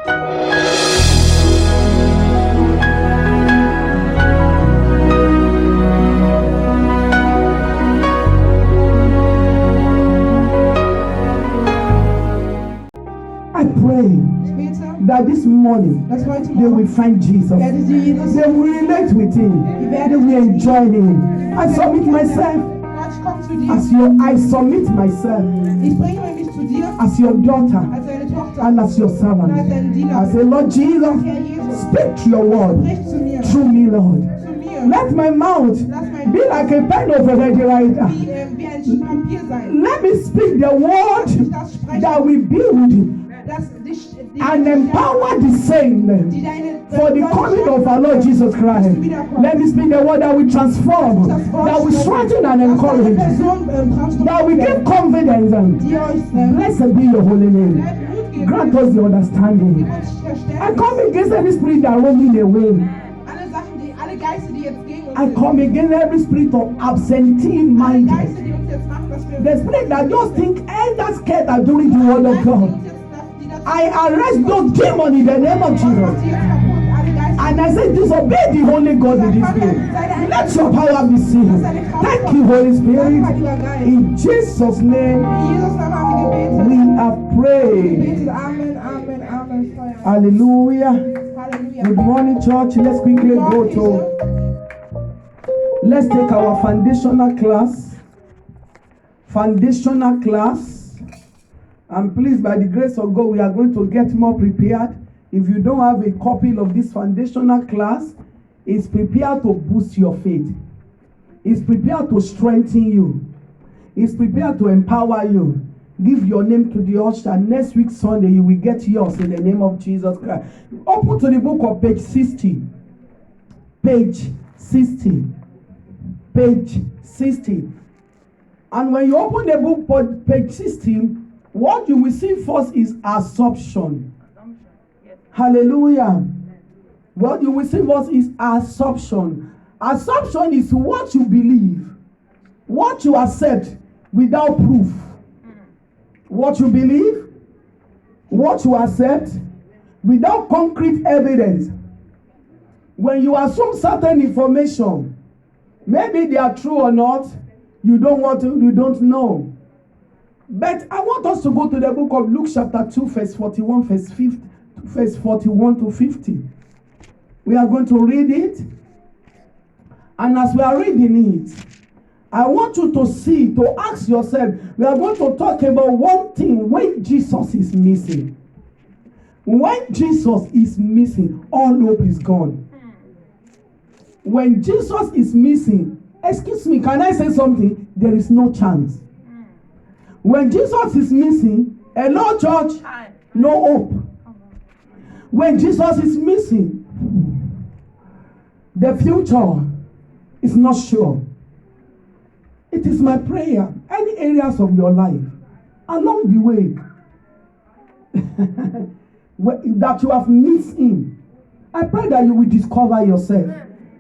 I pray that this morning they will find Jesus. They will relate with him. They will enjoy him. I submit myself as as your daughter and as your servant. I say, Lord Jesus, speak to your word through me, Lord. Let my mouth be like a pen of a ready writer. Let me speak the word that will build and empower the same for the coming of our Lord Jesus Christ. Let me speak the word that will transform, that will strengthen and encourage, that will give confidence. Blessed be your holy name. Grant us the understanding. I come against every spirit that roaming away. I come against every spirit of absentee-minded. The spirit that just think that's scared that doing the word of God. I arrest those demons in the name of Jesus. And I say, disobey the Holy God in this way. Let your power be seen. Thank you, Holy Spirit. In Jesus' name, we have prayed. Hallelujah. Good morning, church. Let's quickly go to. Let's take our foundational class. And please, by the grace of God, we are going to get more prepared. If you don't have a copy of this foundational class, it's prepared to boost your faith. It's prepared to strengthen you. It's prepared to empower you. Give your name to the usher. Next week, Sunday, you will get yours in the name of Jesus Christ. Open to the book of page 60. Page 60. Page 60. And when you open the book, page 60, what you will see first is assumption. Yes. Hallelujah. What you will see first is assumption. Assumption is what you believe, what you accept without proof. What you believe, what you accept without concrete evidence. When you assume certain information, maybe they are true or not, you don't know. But I want us to go to the book of Luke chapter 2, verse 41, verse 41 to 50. We are going to read it. And as we are reading it, I want you to ask yourself, we are going to talk about one thing when Jesus is missing. When Jesus is missing, all hope is gone. When Jesus is missing, excuse me, can I say something? There is no chance. When Jesus is missing, hello church, no hope. When Jesus is missing, the future is not sure. It is my prayer, any areas of your life, along the way, that you have missed him, I pray that you will discover yourself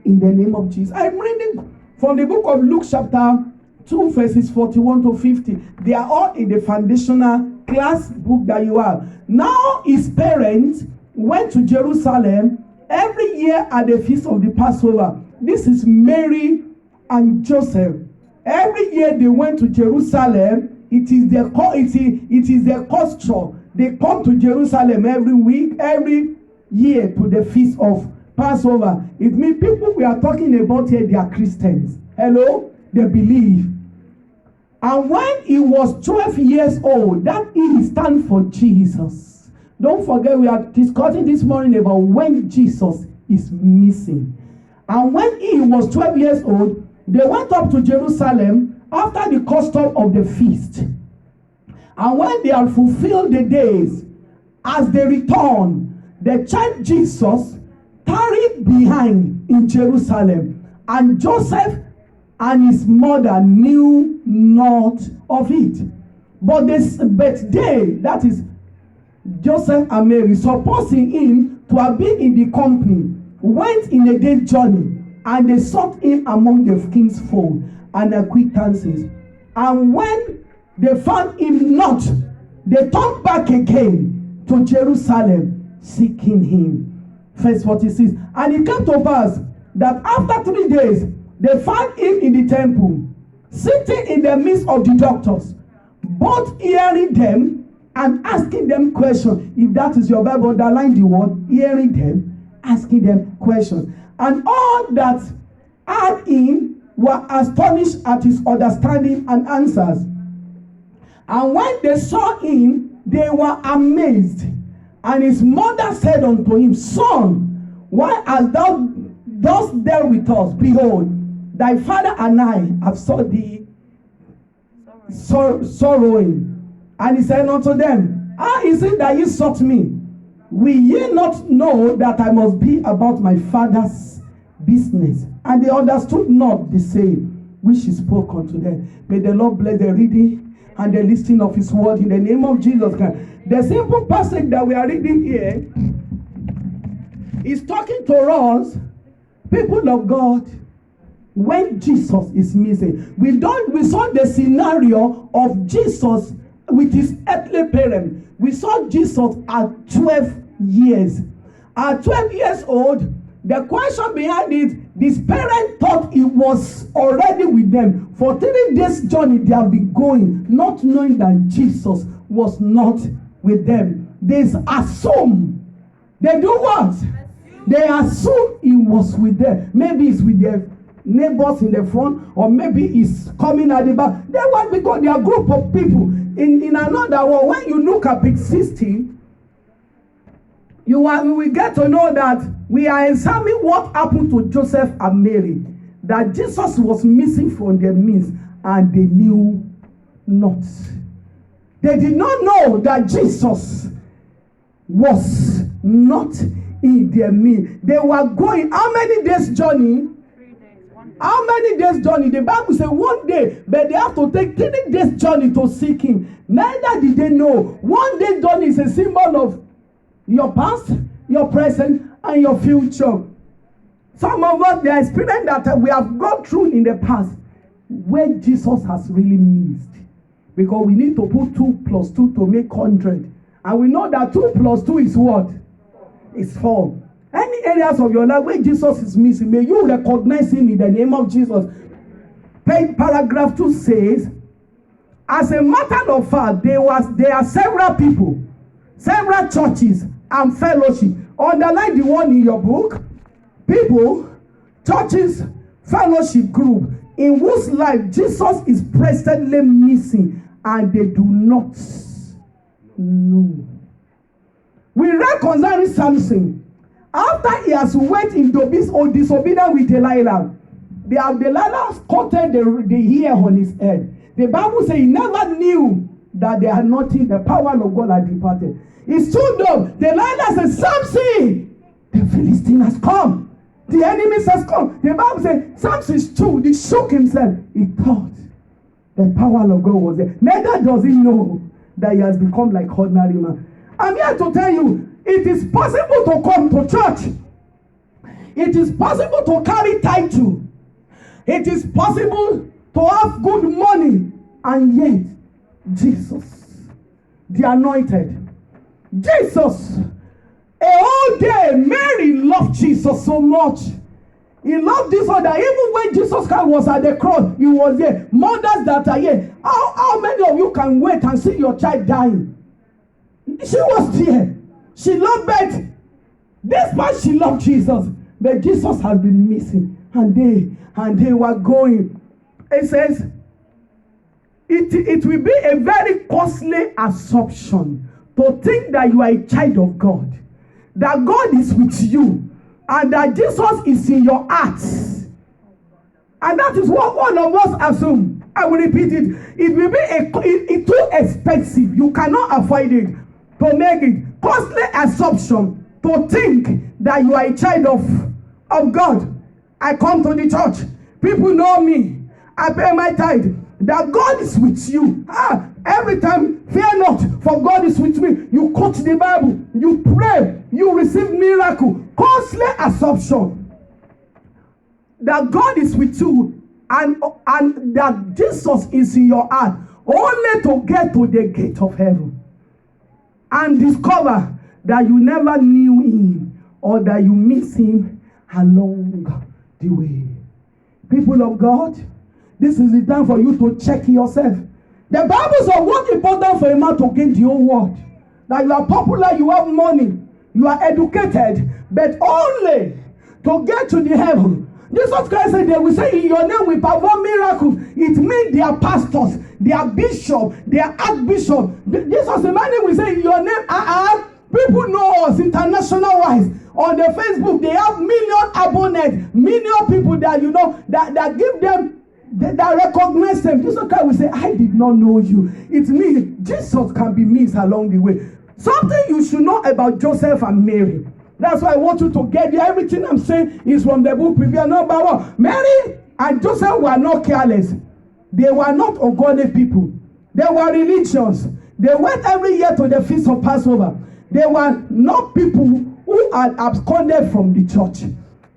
in the name of Jesus. I'm reading from the book of Luke chapter 2 verses 41 to 50. They are all in the foundational class book that you have. Now his parents went to Jerusalem every year at the feast of the Passover. This is Mary and Joseph. Every year they went to Jerusalem. It is their culture. They come to Jerusalem every year to the feast of Passover. It means people we are talking about here, they are Christians. Hello? They believe. And when he was 12 years old, that he stands for Jesus. Don't forget, we are discussing this morning about when Jesus is missing. And when he was 12 years old, they went up to Jerusalem after the custom of the feast. And when they had fulfilled the days, as they returned, the child Jesus tarried behind in Jerusalem. And Joseph and his mother knew not of it. But they, that is Joseph and Mary, supposing him to have been in the company, went in a day's journey, and they sought him among the king's fold and acquaintances. And when they found him not, they turned back again to Jerusalem, seeking him. Verse 46. And it came to pass that after 3 days, they found him in the temple, sitting in the midst of the doctors, both hearing them and asking them questions. If that is your Bible, underline the word, hearing them, asking them questions. And all that heard him were astonished at his understanding and answers. And when they saw him, they were amazed. And his mother said unto him, Son, why hast thou thus dealt with us? Behold, thy father and I have sought thee sorrowing. And he said unto them, How is it that ye sought me? Will ye not know that I must be about my father's business? And they understood not the saying which he spoke unto them. May the Lord bless the reading and the listening of his word in the name of Jesus Christ. The simple passage that we are reading here is talking to us, people of God, when Jesus is missing. We saw the scenario of Jesus with his earthly parents. We saw Jesus at 12 years. At 12 years old, the question behind it, this parent thought he was already with them. For 3 days journey, they have been going, not knowing that Jesus was not with them. They assume. They do what? They assume he was with them. Maybe he's with their neighbors in the front, or maybe he's coming at the back. They want, because they are a group of people. In another one, when you look at page 16, we get to know that we are examining what happened to Joseph and Mary. That Jesus was missing from their midst, and they knew not. They did not know that Jesus was not in their midst. They were going, how many days journey? 3 days. 1 day. How many days journey? The Bible says 1 day, but they have to take 3 days journey to seek him. Neither did they know. 1 day journey is a symbol of your past, your present, and your future. Some of us, the experience that we have gone through in the past, where Jesus has really missed. Because we need to put 2 plus 2 to make 100. And we know that 2 plus 2 is what? It's 4. Any areas of your life where Jesus is missing, may you recognize him in the name of Jesus. Paragraph 2 says, as a matter of fact, there are several people, several churches and fellowship. Underline the one in your book. People, churches, fellowship group, in whose life Jesus is presently missing, and they do not know. We read concerning Samson. After he has went into disobedience with Delilah, Delilah cutted the hair on his head. The Bible says he never knew that the anointing, the power of God had departed. He stood up. Delilah said, Samson, the Philistine has come. The enemy has come. The Bible says Samson stood. He shook himself. He thought the power of God was there. Neither does he know that he has become like ordinary man. I'm here to tell you, it is possible to come to church. It is possible to carry title. It is possible to have good money, and yet Jesus, the anointed, Jesus, a whole day, Mary loved Jesus so much. He loved Jesus that even when Jesus Christ was at the cross, he was there. Mothers that are here, how many of you can wait and see your child dying? She was there. She loved Beth. Despite she loved Jesus, but Jesus has been missing, and they were going. It says, it will be a very costly assumption to think that you are a child of God, that God is with you, and that Jesus is in your heart. And that is what one of us assume. I will repeat it. It will be too expensive. You cannot afford it. To make it costly assumption to think that you are a child of God. I come to the church. People know me. I pay my tithe. That God is with you. Every time, fear not, for God is with me. You quote the Bible. You pray. You receive miracle. Costly assumption that God is with you, and that Jesus is in your heart, only to get to the gate of heaven and discover that you never knew him or that you miss him along the way. People of God, this is the time for you to check yourself. The Bible says what's important for a man to gain the whole world. That you are popular, you have money, you are educated, but only to get to the heaven. Jesus Christ said they will say in your name we perform miracles. It means they are pastors, they are bishops, they are archbishops. Jesus Emmanuel will say in your name, people know us international wise. On the Facebook, they have million abonnents, million people that you know that give them that recognize them. Jesus Christ will say, I did not know you. It means Jesus can be missed along the way. Something you should know about Joseph and Mary. That's why I want you to get there. Everything I'm saying is from the book Prepare. Number one, Mary and Joseph were not careless. They were not ungodly people. They were religious. They went every year to the feast of Passover. They were not people who had absconded from the church.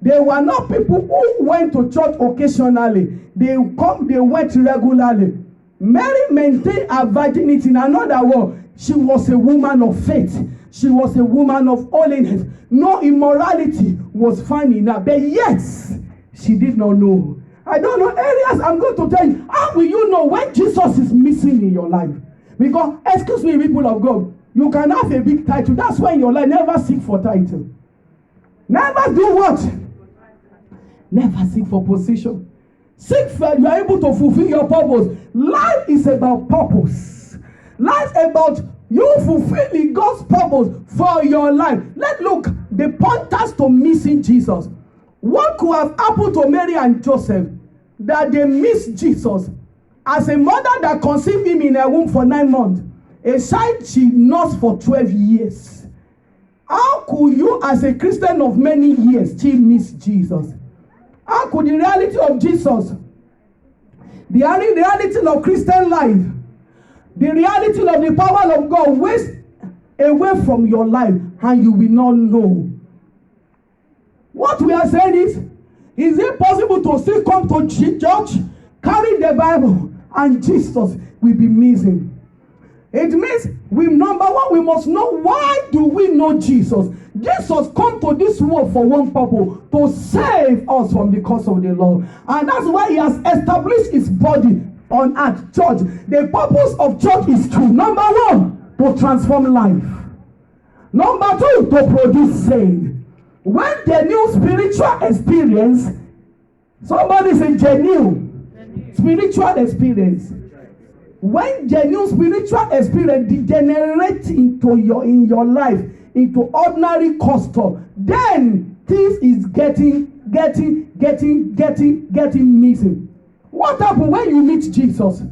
They were not people who went to church occasionally. They went regularly. Mary maintained her virginity. In another word, she was a woman of faith. She was a woman of holiness. No immorality was found in her. But yes, she did not know. I don't know areas I'm going to tell you. How will you know when Jesus is missing in your life? Because, excuse me, people of God, you can have a big title. That's why in your life, never seek for title. Never do what? Never seek for position. Seek for you are able to fulfill your purpose. Life is about purpose. Life is about you fulfilling God's purpose for your life. Let's look the pointers to missing Jesus. What could have happened to Mary and Joseph that they missed Jesus? As a mother that conceived him in her womb for 9 months, a child she nursed for 12 years. How could you, as a Christian of many years, still miss Jesus? How could the reality of Jesus, the reality of Christian life, the reality of the power of God waste away from your life and you will not know? What we are saying is it possible to still come to church, carry the Bible, and Jesus will be missing? It means, number one, we must know why do we know Jesus. Jesus come to this world for one purpose, to save us from the curse of the law. And that's why he has established his body on earth, church. The purpose of church is to, number one, to transform life. Number two, to produce saved. When the new spiritual experience, somebody say genuine spiritual experience. When genuine spiritual experience degenerates in your life into ordinary custom, then things is getting missing. What happened when you meet Jesus?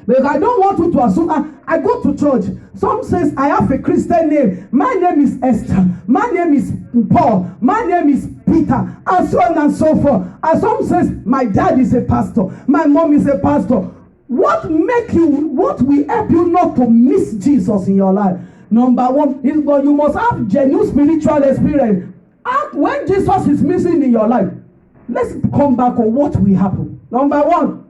Because I don't want you to assume, I go to church. Some says I have a Christian name. My name is Esther. My name is Paul. My name is Peter. And so on and so forth. And some says my dad is a pastor. My mom is a pastor. What will help you not to miss Jesus in your life? Number one is that you must have genuine spiritual experience. And when Jesus is missing in your life, let's come back on what will happen. Number one,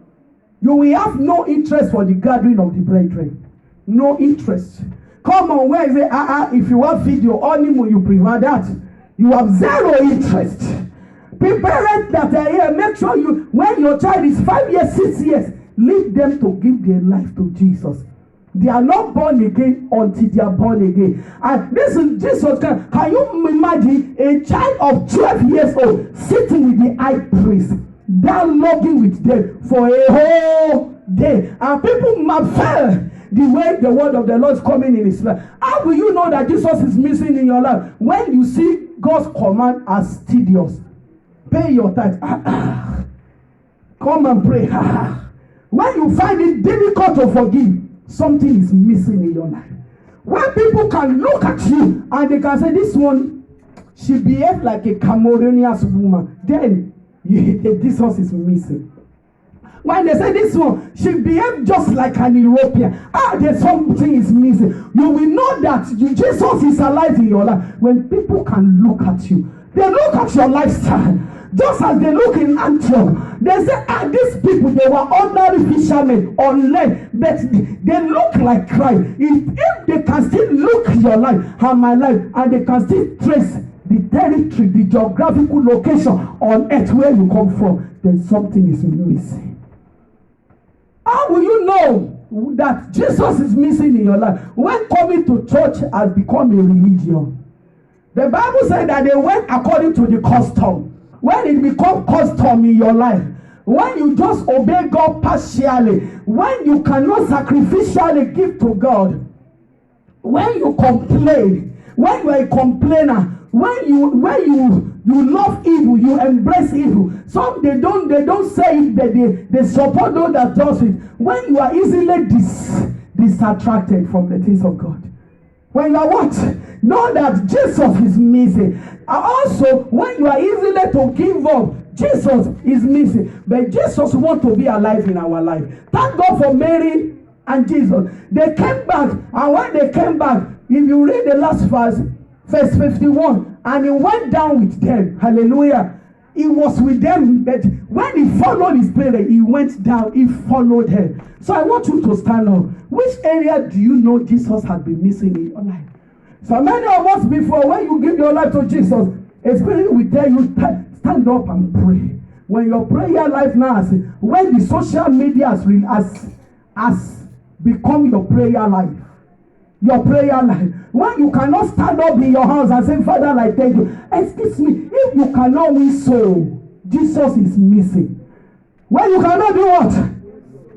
you will have no interest for the gathering of the brethren. No interest. Come on, where is it? If you want video honeymoon, you prefer that. You have zero interest. Parents that are here, make sure you, when your child is 5 years, 6 years, leave them to give their life to Jesus. They are not born again until they are born again. And this is Jesus. Can you imagine a child of 12 years old sitting with the high priest, dialoguing with them for a whole day? And people might fail the way the word of the Lord is coming in his life. How will you know that Jesus is missing in your life? When you see God's command as tedious. Pay your tithe. Come and pray. When you find it difficult to forgive, something is missing in your life. When people can look at you and they can say, this one, she behaved like a Cameroonian woman, then Jesus is missing. When they say this one, she behaved just like an European, there's something is missing. You will know that Jesus is alive in your life when people can look at you. They look at your lifestyle. Just as they look in Antioch, they say, these people, they were ordinary fishermen on land, but they look like Christ. If they can still look your life and my life, and they can still trace the territory, the geographical location on earth where you come from, then something is missing. How will you know that Jesus is missing in your life when coming to church has become a religion? The Bible said that they went according to the custom. When it becomes custom in your life, when you just obey God partially, when you cannot sacrificially give to God, when you complain, when you are a complainer, when you love evil, you embrace evil. Some they don't say it, but they support those that does it. When you are easily distracted from the things of God. When you are what? Know that Jesus is missing. Also, when you are easily to give up, Jesus is missing. But Jesus wants to be alive in our life. Thank God for Mary and Jesus. They came back, and when they came back, if you read the last verse 51, and he went down with them. Hallelujah. He was with them, but when he followed his parents, he went down, he followed her. So I want you to stand up. Which area do you know Jesus has been missing in your life? So many of us before, when you give your life to Jesus, a spirit will tell you, stand up and pray. When your prayer life now, when the social media has become your prayer life, when you cannot stand up in your house and say, Father, I thank you. Excuse me, if you cannot win soul, Jesus is missing. When you cannot do what?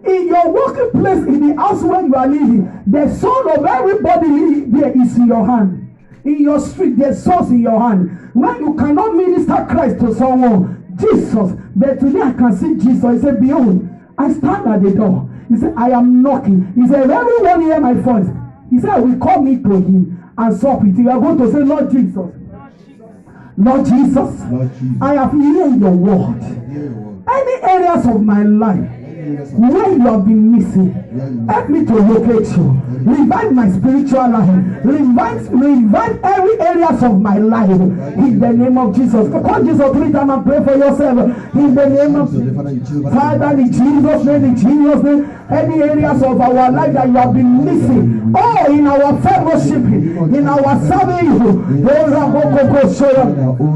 In your working place, in the house where you are living, the soul of everybody there is in your hand. In your street, the soul's in your hand. When you cannot minister Christ to someone, Jesus, but today I can see Jesus. He said, behold, I stand at the door. He said, I am knocking. He said, everyone hear my voice. He said, I will come me to him and sup with him. You are going to say, Lord Jesus. Lord Jesus, I have heard your word. Any areas of my life where you have been missing, help me to locate you. Revive my spiritual life. Revive every areas of my life. In the name of Jesus. Call Jesus 3 times and pray for yourself. In the name of Father, in Jesus' name, in Jesus' name. Any areas of our life that you have been missing. Oh, in our fellowship, in our serving you.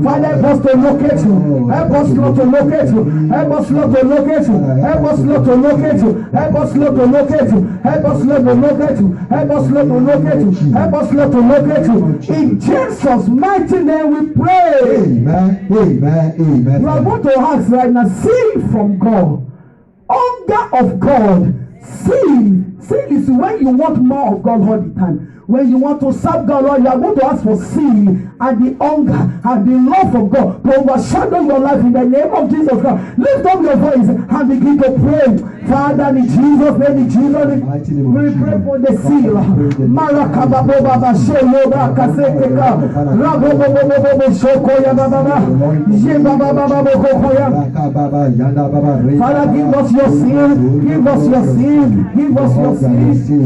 Father, help us to locate you. Help us not to locate you. Help us not to locate you. Help us not to locate you. Help us not to locate you. Help us not to locate you. Help us not to locate you. Help us not to locate you. In Jesus' mighty name we pray. Amen. Amen. Amen. You are going to ask right now, seeing from God. Hunger of God. Sin is when you want more of God all the time. When you want to serve God, Lord, you are going to ask for sin and the hunger and the love of God to overshadow your life in the name of Jesus Christ. Lift up your voice and begin to pray. Father, in Jesus' name, in Jesus' name, we pray for the seal. Marakababoba Sheyoba Kasekeka Rabobobobo Shokoya Baba Jebaba Kokoya. Father, give us your seal. Give us your seal. Give us your seal.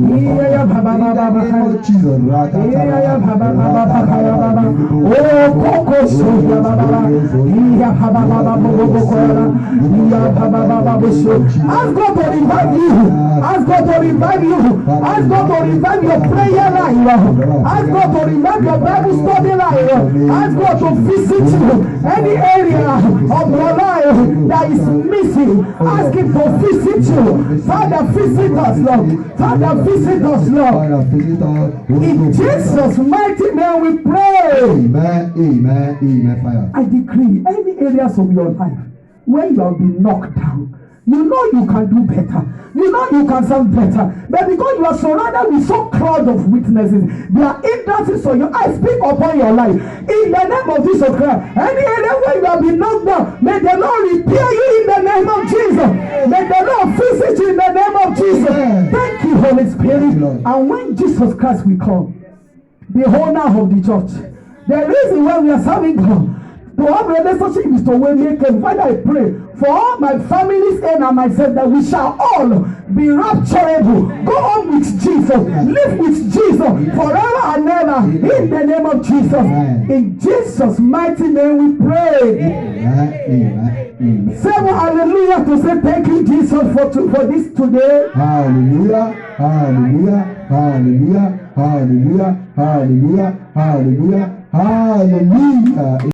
Yeah, Baba. Jesus, oh, Coco Soya Baba, ask God to revive you. Ask God to revive you. Ask God to revive your prayer life. Ask God to revive your Bible study life. Ask God to visit you. Any area of your life that is missing, ask Him to visit you. Father, visit us, Lord. Father, visit us, Lord. In Jesus' mighty name we pray. Amen, amen, amen. Fire. I decree any areas of your life where you have been knocked down, you know you can do better. You know you can serve better. But because you are surrounded with some crowd of witnesses, there are hindrances on you. I speak upon your life. In the name of Jesus Christ. Any area where you have been knocked down, may the Lord repair you in the name of Jesus. May the Lord visit you in the name of Jesus. Thank you, Holy Spirit. And when Jesus Christ will come, the owner of the church, the reason why we are serving God, To have relationship is to make a Father, I pray for all my families and myself that we shall all be rapturable. Go on with Jesus. Live with Jesus forever and ever. In the name of Jesus. Amen. In Jesus' mighty name we pray. Amen. Amen. Say hallelujah to say thank you, Jesus, for this today. Hallelujah. Hallelujah. Hallelujah. Hallelujah. Hallelujah. Hallelujah. Hallelujah.